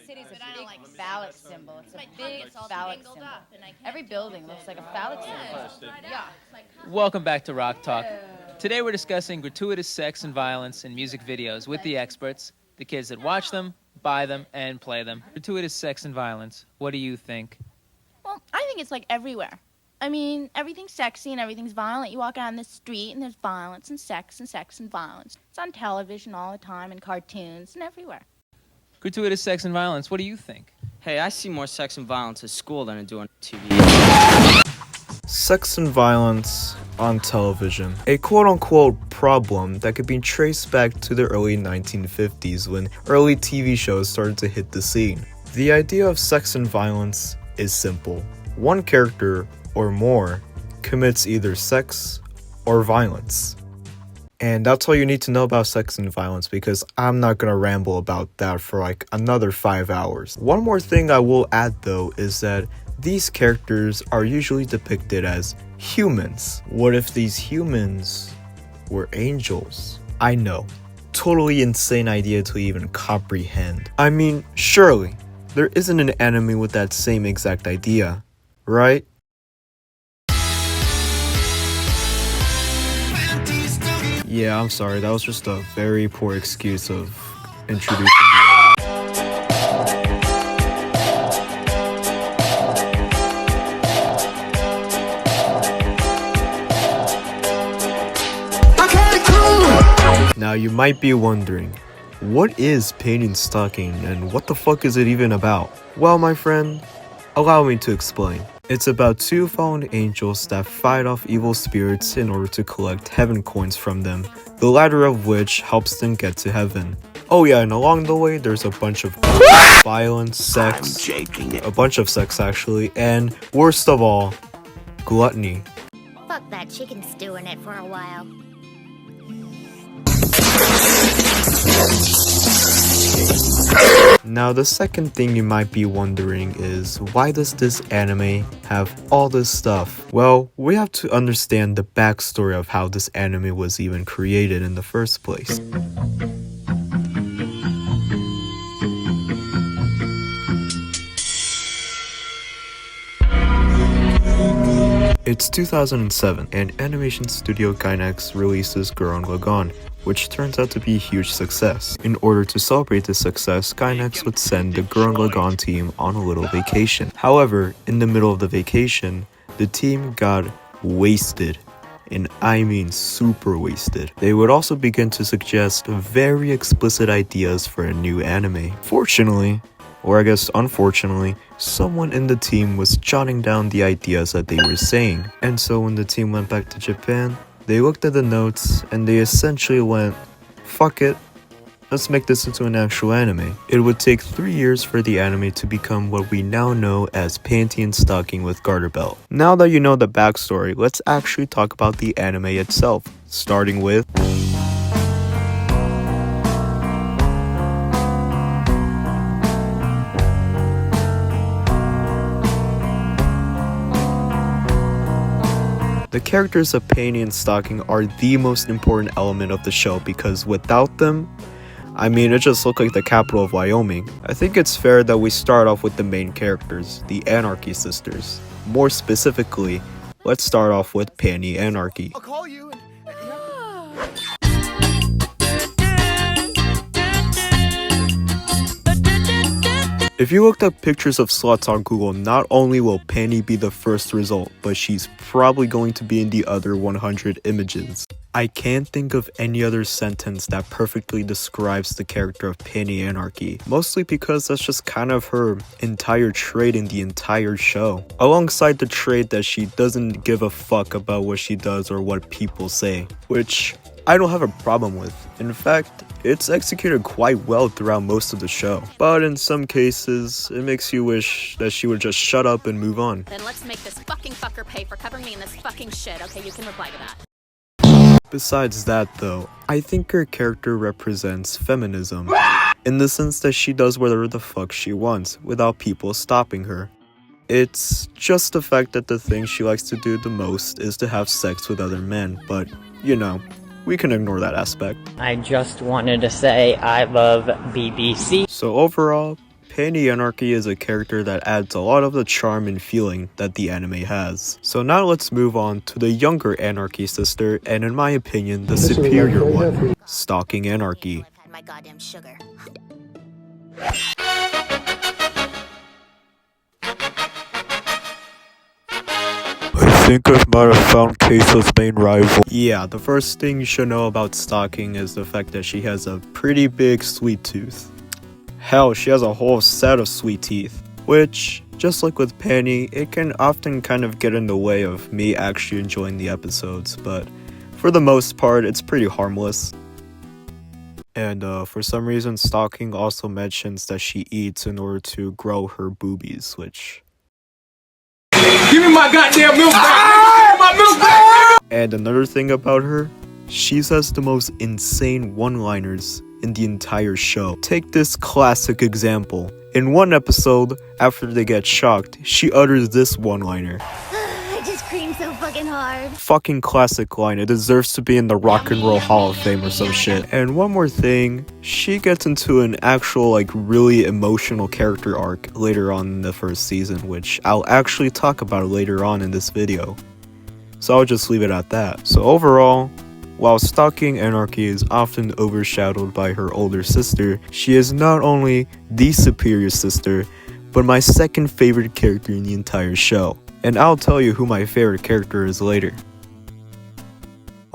city's a big phallic symbol. It's a big phallic symbol. Every building looks like a phallic symbol. Yeah. Welcome back to Rock Talk. Today we're discussing gratuitous sex and violence in music videos with the experts, the kids that watch them, buy them, and play them. Gratuitous sex and violence. What do you think? Well, I think it's like everywhere. I mean, everything's sexy and everything's violent. You walk out on the street and there's violence and sex and violence. It's on television all the time and cartoons and everywhere. Gratuitous sex and violence. What do you think? Hey, I see more sex and violence at school than I do on TV. Sex and violence on television. A quote-unquote problem that could be traced back to the early 1950s when early TV shows started to hit the scene. The idea of sex and violence is simple. One character or more commits either sex or violence. And that's all you need to know about sex and violence, because I'm not gonna ramble about that for like another 5 hours. One more thing I will add though is that these characters are usually depicted as humans. What if these humans were angels? I know, totally insane idea to even comprehend. I mean, surely there isn't an anime with that same exact idea, right? Yeah, I'm sorry, that was just a very poor excuse of introducing the Now you might be wondering, what is Panty and Stocking and what the fuck is it even about? Well, my friend, allow me to explain. It's about two fallen angels that fight off evil spirits in order to collect heaven coins from them, the latter of which helps them get to heaven. Oh yeah, and along the way there's a bunch of violence, sex, a bunch of sex actually, and worst of all, gluttony. Fuck that chicken stew in it for a while. Now the second thing you might be wondering is, why does this anime have all this stuff? Well, we have to understand the backstory of how this anime was even created in the first place. It's 2007 and animation studio Gainax releases Gurren Lagann, which turns out to be a huge success. In order to celebrate this success, Gainax would send the Gurren Lagann team on a little vacation. However, in the middle of the vacation, the team got wasted. And I mean super wasted. They would also begin to suggest very explicit ideas for a new anime. Fortunately, or I guess unfortunately, someone in the team was jotting down the ideas that they were saying. And so when the team went back to Japan, they looked at the notes and they essentially went, fuck it, let's make this into an actual anime. It would take 3 years for the anime to become what we now know as Panty and Stocking with Garter Belt. Now that you know the backstory, let's actually talk about the anime itself, starting with the characters of Panty and Stocking are the most important element of the show, because without them, I mean, it just looked like the capital of Wyoming. I think it's fair that we start off with the main characters, the Anarchy sisters. More specifically, let's start off with Panty Anarchy. I'll call you and If you looked up pictures of sluts on Google, not only will Panty be the first result, but she's probably going to be in the other 100 images. I can't think of any other sentence that perfectly describes the character of Panty Anarchy, mostly because that's just kind of her entire trait in the entire show. Alongside the trait that she doesn't give a fuck about what she does or what people say, which I don't have a problem with. In fact, it's executed quite well throughout most of the show. But in some cases, it makes you wish that she would just shut up and move on. Then let's make this fucking fucker pay for covering me in this fucking shit. Okay, you can reply to that. Besides that though, I think her character represents feminism, in the sense that she does whatever the fuck she wants without people stopping her. It's just the fact that the thing she likes to do the most is to have sex with other men, but you know, we can ignore that aspect. I just wanted to say I love BBC. So overall, Panty Anarchy is a character that adds a lot of the charm and feeling that the anime has. So now let's move on to the younger Anarchy sister, and in my opinion, the superior one, Stocking Anarchy. I've had my goddamn sugar. I think I might have found Queso's main rival. Yeah, the first thing you should know about Stocking is the fact that she has a pretty big sweet tooth. Hell, she has a whole set of sweet teeth, which, just like with Panty, it can often kind of get in the way of me actually enjoying the episodes, but for the most part, it's pretty harmless. And for some reason, Stocking also mentions that she eats in order to grow her boobies, which... Give me my goddamn milk back! My milk back! And another thing about her, she says the most insane one-liners in the entire show. Take this classic example. In one episode, after they get shocked, she utters this one-liner. I just screamed so fucking hard. Fucking classic line. It deserves to be in the Rock and Roll Hall of Fame or some shit. And one more thing, she gets into an actual like really emotional character arc later on in the first season, which I'll actually talk about later on in this video. So I'll just leave it at that. So overall, while Stocking Anarchy is often overshadowed by her older sister, she is not only the superior sister, but my second favorite character in the entire show. And I'll tell you who my favorite character is later.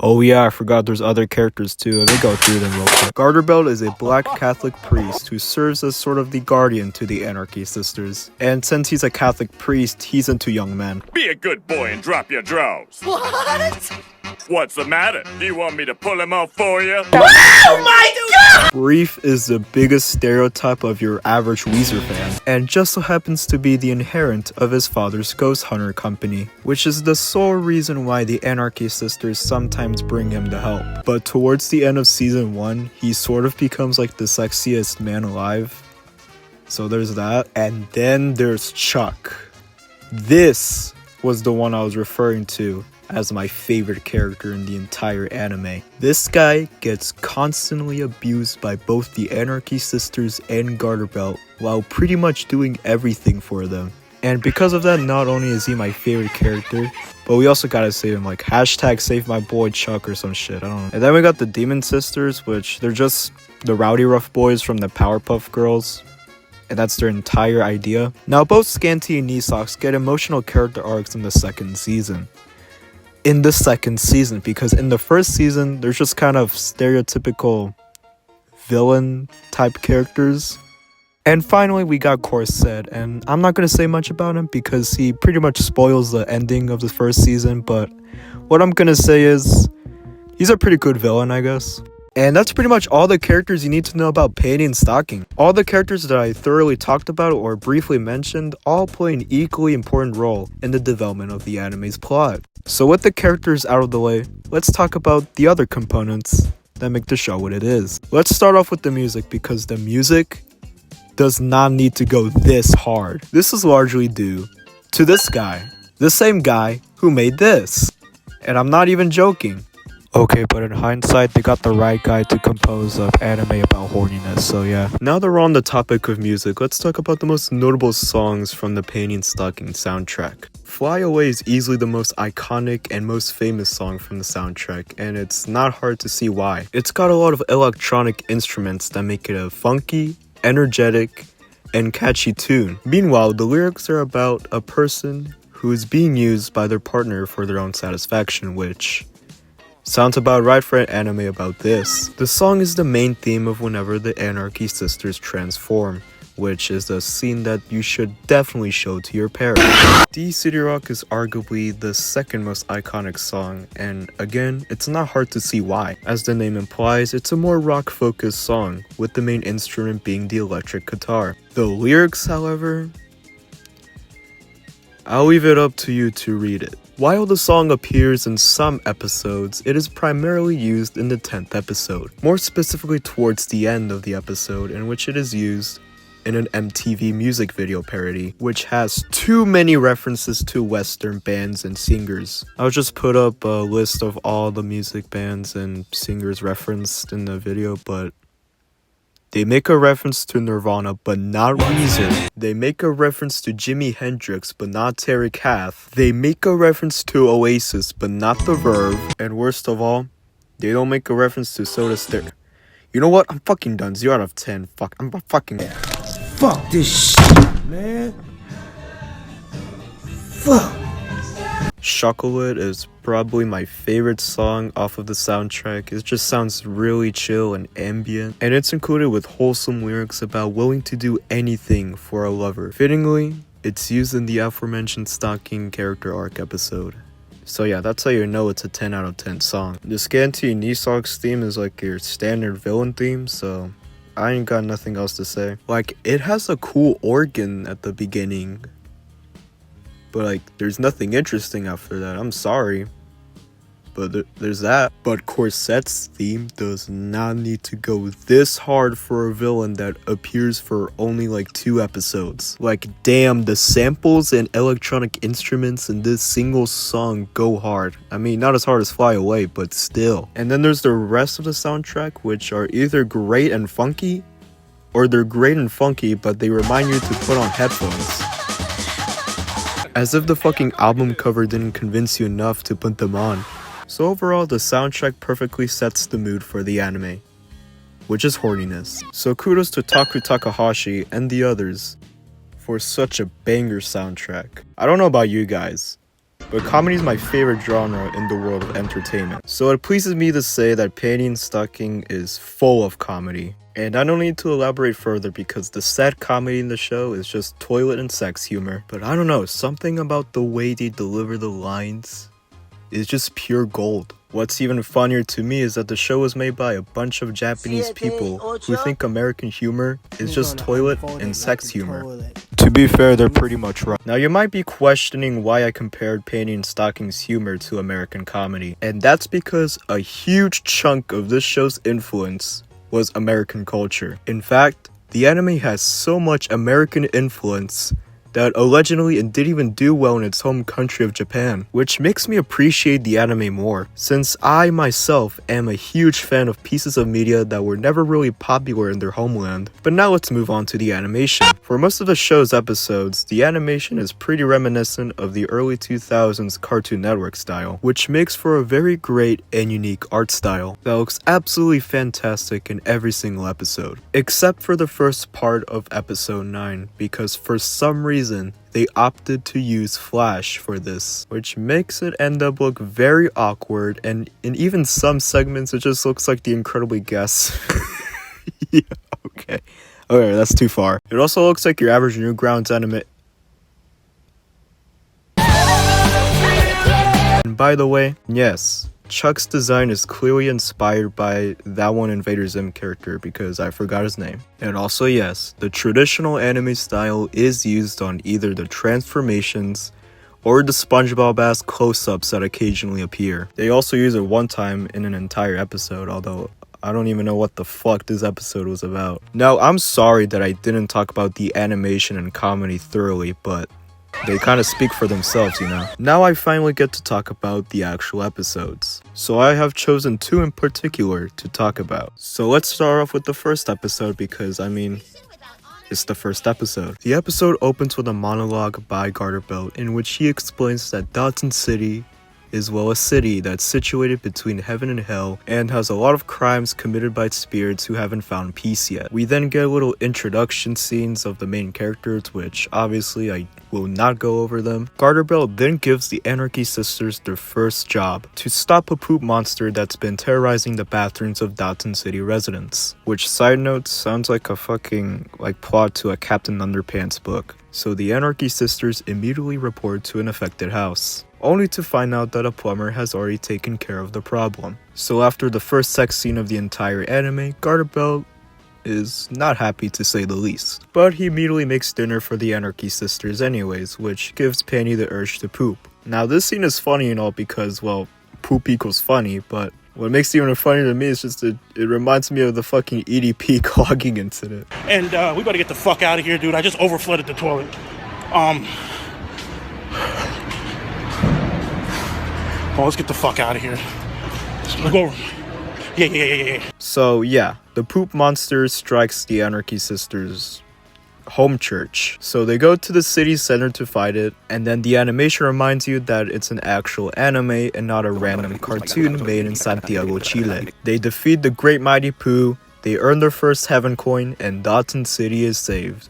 Oh yeah, I forgot there's other characters too. Let me go through them real quick. Garterbelt is a black Catholic priest who serves as sort of the guardian to the Anarchy sisters. And since he's a Catholic priest, he's into young men. Be a good boy and drop your drawers. What? What's the matter? Do you want me to pull him off for you? Oh my god! Brief is the biggest stereotype of your average Weezer fan, and just so happens to be the inherent of his father's ghost hunter company, which is the sole reason why the Anarchy sisters sometimes bring him to help. But towards the end of season 1, he sort of becomes like the sexiest man alive. So there's that. And then there's Chuck. This was the one I was referring to as my favorite character in the entire anime. This guy gets constantly abused by both the Anarchy sisters and Garterbelt while pretty much doing everything for them. And because of that, not only is he my favorite character, but we also gotta save him, like hashtag save my boy Chuck or some shit, I don't know. And then we got the Demon Sisters, which they're just the rowdy rough boys from the Powerpuff Girls. And that's their entire idea. Now both Scanty and Knee-Socks get emotional character arcs in the second season. Because in the first season, there's just kind of stereotypical villain type characters. And finally, we got Corset, and I'm not going to say much about him because he pretty much spoils the ending of the first season, but what I'm going to say is, he's a pretty good villain, I guess. And that's pretty much all the characters you need to know about Panty and Stocking. All the characters that I thoroughly talked about or briefly mentioned all play an equally important role in the development of the anime's plot. So with the characters out of the way, let's talk about the other components that make the show what it is. Let's start off with the music, because the music does not need to go this hard. This is largely due to this guy, the same guy who made this. And I'm not even joking. Okay, but in hindsight, they got the right guy to compose an anime about horniness, so yeah. Now that we're on the topic of music, let's talk about the most notable songs from the Panty and Stocking soundtrack. Fly Away is easily the most iconic and most famous song from the soundtrack, and it's not hard to see why. It's got a lot of electronic instruments that make it a funky, energetic, and catchy tune. Meanwhile, the lyrics are about a person who is being used by their partner for their own satisfaction, which sounds about right for an anime about this. The song is the main theme of whenever the Anarchy sisters transform, which is a scene that you should definitely show to your parents. D City Rock is arguably the second most iconic song, and again, it's not hard to see why. As the name implies, it's a more rock-focused song, with the main instrument being the electric guitar. The lyrics, however, I'll leave it up to you to read it. While the song appears in some episodes, it is primarily used in the 10th episode, more specifically towards the end of the episode, in which it is used in an MTV music video parody, which has too many references to Western bands and singers. I'll just put up a list of all the music bands and singers referenced in the video, but They make a reference to Nirvana, but not Weezer. They make a reference to Jimi Hendrix, but not Terry Kath. They make a reference to Oasis, but not The Verve. And worst of all, they don't make a reference to Soda Stereo. You know what? I'm fucking done. 0 out of 10. Fuck. I'm fucking... Fuck this shit, man. Fuck. Chocolate is probably my favorite song off of the soundtrack. It just sounds really chill and ambient, and it's included with wholesome lyrics about willing to do anything for a lover. Fittingly, it's used in the aforementioned Stocking character arc episode. So yeah, that's how you know it's a 10 out of 10 song. The Scanty Knee Socks theme is like your standard villain theme, so I ain't got nothing else to say. Like, it has a cool organ at the beginning, but like, there's nothing interesting after that. I'm sorry, but there's that. But Corset's theme does not need to go this hard for a villain that appears for only like 2 episodes. Like, damn, the samples and electronic instruments in this single song go hard. I mean, not as hard as Fly Away, but still. And then there's the rest of the soundtrack, which are either great and funky, or they're great and funky, but they remind you to put on headphones. As if the fucking album cover didn't convince you enough to put them on. So overall, the soundtrack perfectly sets the mood for the anime, which is horniness. So kudos to Taku Takahashi and the others for such a banger soundtrack. I don't know about you guys, but comedy is my favorite genre in the world of entertainment. So it pleases me to say that Panty and Stocking is full of comedy. And I don't need to elaborate further because the sad comedy in the show is just toilet and sex humor. But I don't know, something about the way they deliver the lines is just pure gold. What's even funnier to me is that the show was made by a bunch of Japanese people who think American humor is just toilet and sex humor. To be fair, they're pretty much right. Now you might be questioning why I compared Panty and Stocking's humor to American comedy. And that's because a huge chunk of this show's influence was American culture. In fact, the anime has so much American influence that allegedly it didn't even do well in its home country of Japan, which makes me appreciate the anime more, since I myself am a huge fan of pieces of media that were never really popular in their homeland. But now let's move on to the animation. For most of the show's episodes, the animation is pretty reminiscent of the early 2000s Cartoon Network style, which makes for a very great and unique art style that looks absolutely fantastic in every single episode, except for the first part of episode 9, because for some reason they opted to use Flash for this, which makes it end up look very awkward, and in even some segments it just looks like The Incredibly Guest. Yeah, okay, that's too far. It also looks like your average Newgrounds anime. And by the way, yes, Chuck's design is clearly inspired by that one Invader Zim character because I forgot his name. And also yes, the traditional anime style is used on either the transformations or the SpongeBob-ass close-ups that occasionally appear. They also use it one time in an entire episode, although I don't even know what the fuck this episode was about. Now, I'm sorry that I didn't talk about the animation and comedy thoroughly, but they kind of speak for themselves, you know. Now I finally get to talk about the actual episodes. So I have chosen 2 in particular to talk about. So let's start off with the first episode because, I mean, it's the first episode. The episode opens with a monologue by Garterbelt in which he explains that Dodson City is, well, a city that's situated between heaven and hell and has a lot of crimes committed by spirits who haven't found peace yet. We then get little introduction scenes of the main characters, which obviously I will not go over them. Garterbelt then gives the Anarchy Sisters their first job, to stop a poop monster that's been terrorizing the bathrooms of Dodson City residents. Which, side note, sounds like a fucking plot to a Captain Underpants book. So the Anarchy Sisters immediately report to an affected house, only to find out that a plumber has already taken care of the problem. So after the first sex scene of the entire anime, Garterbelt is not happy to say the least. But he immediately makes dinner for the Anarchy Sisters anyways, which gives Penny the urge to poop. Now this scene is funny and all because, well, poop equals funny, but what makes it even funnier to me is just it reminds me of the fucking EDP clogging incident. And we better get the fuck out of here, dude. I just overflooded the toilet. Let's get the fuck out of here. Let's go over. Yeah. So yeah, the poop monster strikes the Anarchy Sisters' home church. So they go to the city center to fight it, and then the animation reminds you that it's an actual anime and not a random cartoon made in Santiago, Chile. They defeat the Great Mighty Pooh, they earn their first heaven coin, and Dotton City is saved.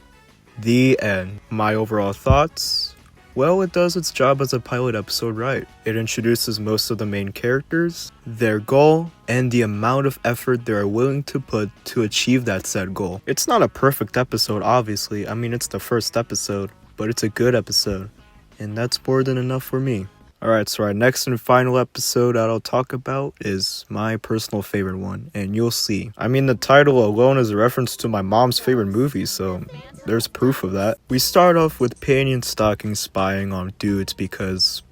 The end. My overall thoughts? Well, it does its job as a pilot episode right. It introduces most of the main characters, their goal, and the amount of effort they are willing to put to achieve that said goal. It's not a perfect episode, obviously. I mean, it's the first episode, but it's a good episode, and that's more than enough for me. Alright, so our next and final episode that I'll talk about is my personal favorite one, and you'll see. I mean, the title alone is a reference to my mom's favorite movie, so there's proof of that. We start off with Panty and Stocking spying on dudes because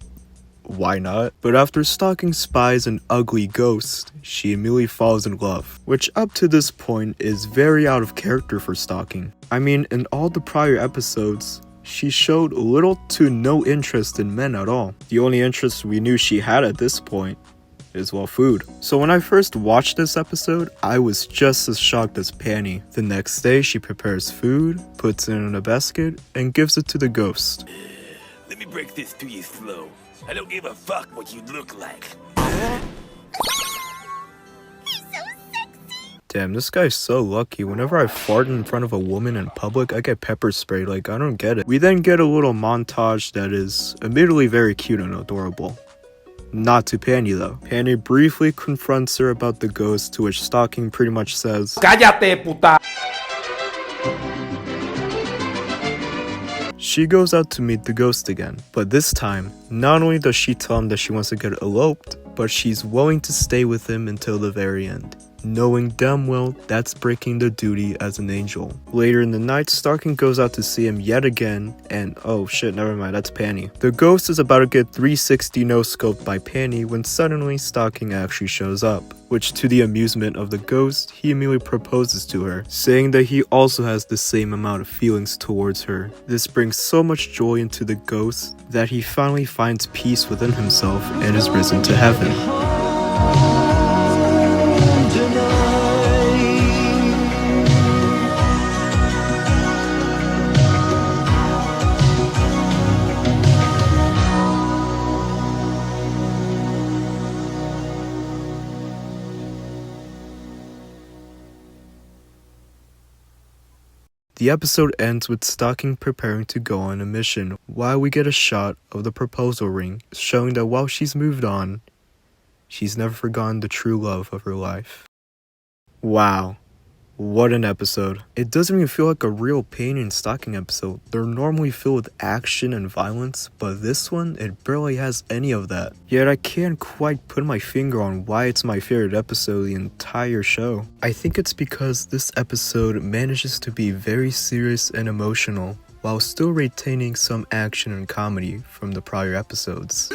why not? But after Stocking spies an ugly ghost, she immediately falls in love, which up to this point is very out of character for Stocking. I mean, in all the prior episodes, she showed little to no interest in men at all. The only interest we knew she had at this point is, well, food. So when I first watched this episode, I was just as shocked as Panty. The next day, she prepares food, puts it in a basket, and gives it to the ghost. Let me break this to you slow. I don't give a fuck what you look like. Damn, this guy's so lucky. Whenever I fart in front of a woman in public, I get pepper sprayed. Like, I don't get it. We then get a little montage that is admittedly very cute and adorable. Not to Panty though. Panty briefly confronts her about the ghost, to which Stocking pretty much says, "Cállate, puta!" She goes out to meet the ghost again, but this time, not only does she tell him that she wants to get eloped, but she's willing to stay with him until the very end, knowing damn well that's breaking the duty as an angel. Later in the night, Stocking goes out to see him yet again, and oh shit, never mind, that's Panty. The ghost is about to get 360 no-scoped by Panty when suddenly Stocking actually shows up, which to the amusement of the ghost, he immediately proposes to her, saying that he also has the same amount of feelings towards her. This brings so much joy into the ghost that he finally finds peace within himself and is risen to heaven. The episode ends with Stocking preparing to go on a mission, while we get a shot of the proposal ring, showing that while she's moved on, she's never forgotten the true love of her life. Wow, what an episode. It doesn't even feel like a real Panty and Stocking episode. They're normally filled with action and violence, but this one, it barely has any of that. Yet I can't quite put my finger on why it's my favorite episode of the entire show. I think it's because this episode manages to be very serious and emotional, while still retaining some action and comedy from the prior episodes.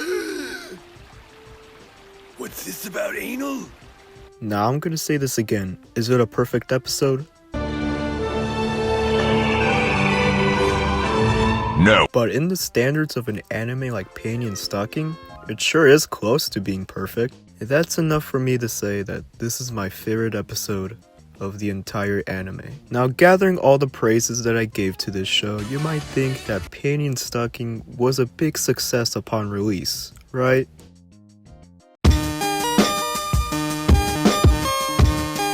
What's this about anal? Now I'm gonna say this again. Is it a perfect episode? No. But in the standards of an anime like Panty and Stocking, it sure is close to being perfect. That's enough for me to say that this is my favorite episode of the entire anime. Now, gathering all the praises that I gave to this show, you might think that Panty and Stocking was a big success upon release, right?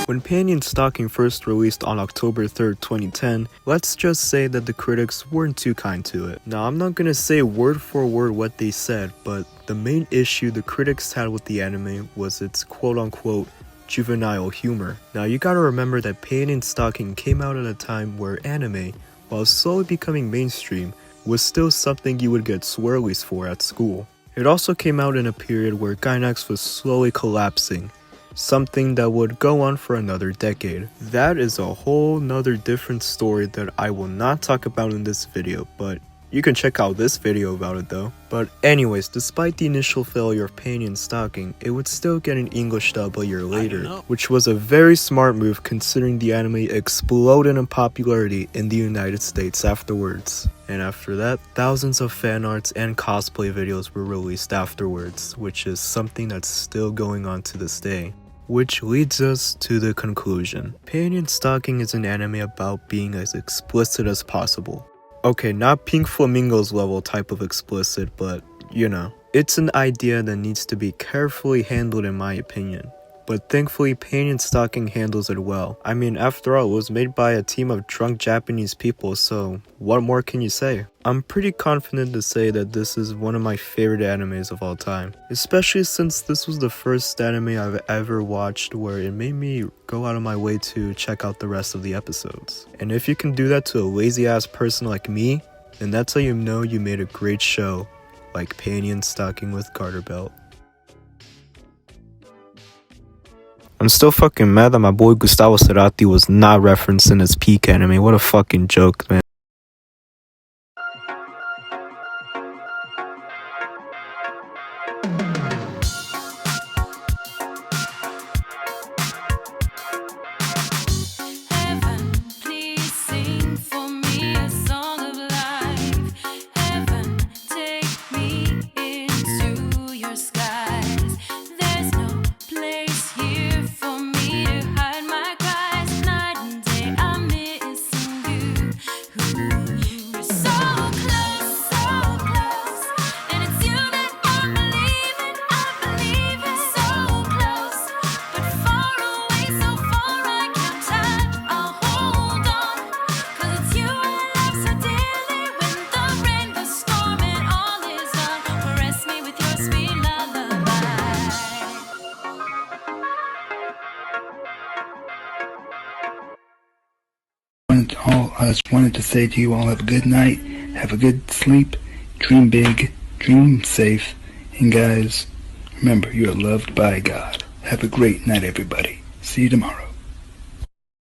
When Panty and Stocking first released on October 3rd, 2010, let's just say that the critics weren't too kind to it. Now, I'm not gonna say word for word what they said, but the main issue the critics had with the anime was its quote-unquote juvenile humor. Now, you gotta remember that Panty and Stocking came out at a time where anime, while slowly becoming mainstream, was still something you would get swirlies for at school. It also came out in a period where Gainax was slowly collapsing, something that would go on for another decade. That is a whole nother different story that I will not talk about in this video, but you can check out this video about it though. But anyways, despite the initial failure of Panty and Stocking, it would still get an English dub a year later, which was a very smart move considering the anime exploded in popularity in the United States afterwards. And after that, thousands of fan arts and cosplay videos were released afterwards, which is something that's still going on to this day. Which leads us to the conclusion. Panty and Stocking is an anime about being as explicit as possible. Okay, not Pink Flamingos level type of explicit, but you know. It's an idea that needs to be carefully handled in my opinion. But thankfully, Panty and Stocking handles it well. I mean, after all, it was made by a team of drunk Japanese people, so what more can you say? I'm pretty confident to say that this is one of my favorite animes of all time. Especially since this was the first anime I've ever watched where it made me go out of my way to check out the rest of the episodes. And if you can do that to a lazy ass person like me, then that's how you know you made a great show like Panty and Stocking with Garter Belt. I'm still fucking mad that my boy Gustavo Cerati was not referenced in his peak anime. What a fucking joke, man. I just wanted to say to you all, have a good night, have a good sleep, dream big, dream safe, and guys, remember, you are loved by God. Have a great night, everybody. See you tomorrow.